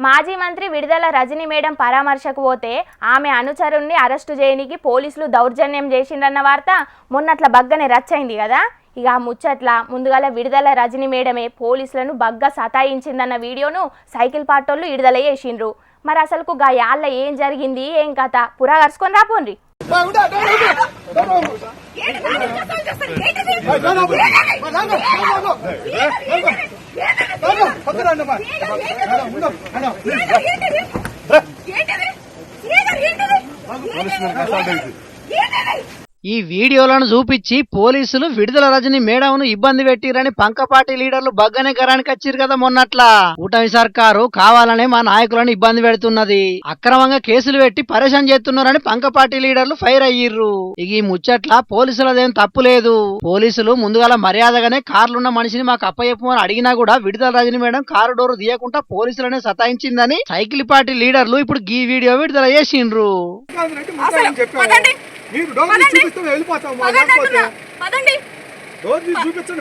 మాజీ మంత్రి విడుదల రజనీ మేడం పరామర్శకు పోతే ఆమె అనుచరుణ్ణి అరెస్టు చేయడానికి పోలీసులు దౌర్జన్యం చేసిందన్న వార్త మొన్నట్ల బగ్గనే రచ్చైంది కదా. ఇక ఆ ముచ్చట్ల ముందుగాల విడుదల రజనీ మేడమే పోలీసులను బగ్గ సతాయించిందన్న వీడియోను సైకిల్ పార్టోళ్ళు విడుదల చేసిండ్రు. మరి అసలుకు గా యాళ్ళ ఏం జరిగింది ఏం కథ పురా కరుసుకొని రాపోండ్రి. ఈ వీడియోలను చూపించి పోలీసులు విడుదల రజని మేడంను ఇబ్బంది పెట్టిరని పంకపాటి లీడర్లు బగ్గనే గరానికి వచ్చిరు కదా మొన్నట్లా. కూటమి సర్కారు కావాలనే మా నాయకులను ఇబ్బంది పెడుతున్నది, అక్రమంగా కేసులు పెట్టి పరేషాన్ చేస్తున్నారని పంకపాటి లీడర్లు ఫైర్ అయ్యిర్రు. ఇక ఈ ముచ్చట్ల పోలీసులదేం తప్పు లేదు. పోలీసులు ముందుగాల మర్యాదగానే కార్లున్న మనిషిని మాకు అప్పచెప్పమని అడిగినా కూడా విడుదల రజని మేడం కారు డోరు తీయకుండా పోలీసులనే సతాయించిందని సైకిల్ పార్టీ లీడర్లు ఇప్పుడు ఈ వీడియో విడుదల చేసిండ్రు. చూపించండి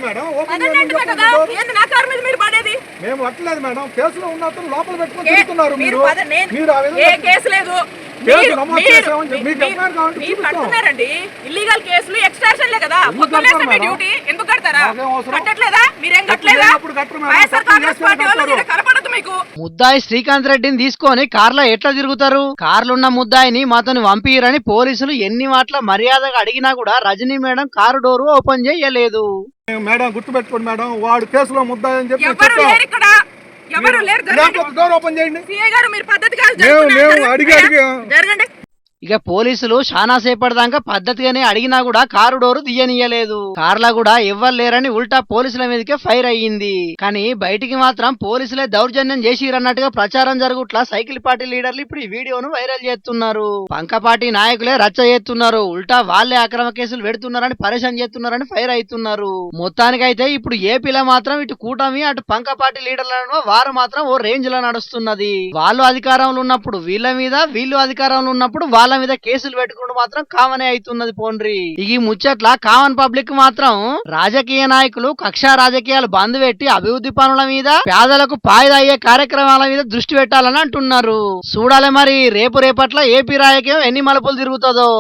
మేడం. మేము అట్లేదు మేడం, కేసులో ఉన్న లోపల పెట్టుకుని తిరుగుతున్నారు మీరు. ఇల్లీగల్ కేసులు ఎక్స్ట్రాషన్లే కదా, డ్యూటీ ఎందుకు కడతారా? కట్టట్లేదా? మీరేం కట్టలేదా? కనపడదు మీకు. ముద్దాయి శ్రీకాంత్ రెడ్డిని తీసుకొని కార్లో ఎట్లా తిరుగుతారు? కార్లున్న ముద్దాయిని మాతోని పంపిరని పోలీసులు ఎన్ని మాటల మర్యాదగా అడిగినా కూడా Rajani madam car door open చేయలేదు. మేడం గుర్తు పెట్టుకోండి మేడం, వాడు కేసులో ముద్దాయి అని చెప్పి డోర్ ఓపెన్ చేయండి. ఇక పోలీసులు చాలా సేపటిదాకా పద్ధతిగానే అడిగినా కూడా కారు డోరు తీయనీయలేదు. కార్లా కూడా ఎవ్వరు లేరని ఉల్టా పోలీసుల మీదకే ఫైర్ అయ్యింది. కానీ బయటికి మాత్రం పోలీసులే దౌర్జన్యం చేసిరన్నట్టుగా ప్రచారం జరుగుట్లా సైకిల్ పార్టీ లీడర్లు ఇప్పుడు ఈ వీడియోను వైరల్ చేస్తున్నారు. పంకపాటి నాయకులే రచ్చ చేస్తున్నారు, ఉల్టా వాళ్లే అక్రమ కేసులు పెడుతున్నారని పరేషాన్ చేస్తున్నారని ఫైర్ అవుతున్నారు. మొత్తానికైతే ఇప్పుడు ఏపీలో మాత్రం ఇటు కూటమి అటు పంకపాటి లీడర్లను వారు మాత్రం ఓ రేంజ్ లో నడుస్తున్నది. వాళ్ళు అధికారంలో ఉన్నప్పుడు వీళ్ళ మీద, వీళ్ళు అధికారంలో ఉన్నప్పుడు వాళ్ళ మీద కేసులు పెట్టుకుంటూ మాత్రం కామనే అవుతున్నది పోండ్రి. ఈ ముచ్చట్ల కామన్ పబ్లిక్ మాత్రం రాజకీయ నాయకులు కక్షా రాజకీయాలు బంద్ పెట్టి అభివృద్ధి పనుల మీద, పేదలకు ఫాయిదా అయ్యే కార్యక్రమాల మీద దృష్టి పెట్టాలని అంటున్నారు. చూడాలి మరి రేపట్ల ఏపీ రాజకీయం ఎన్ని మలుపులు తిరుగుతుందో.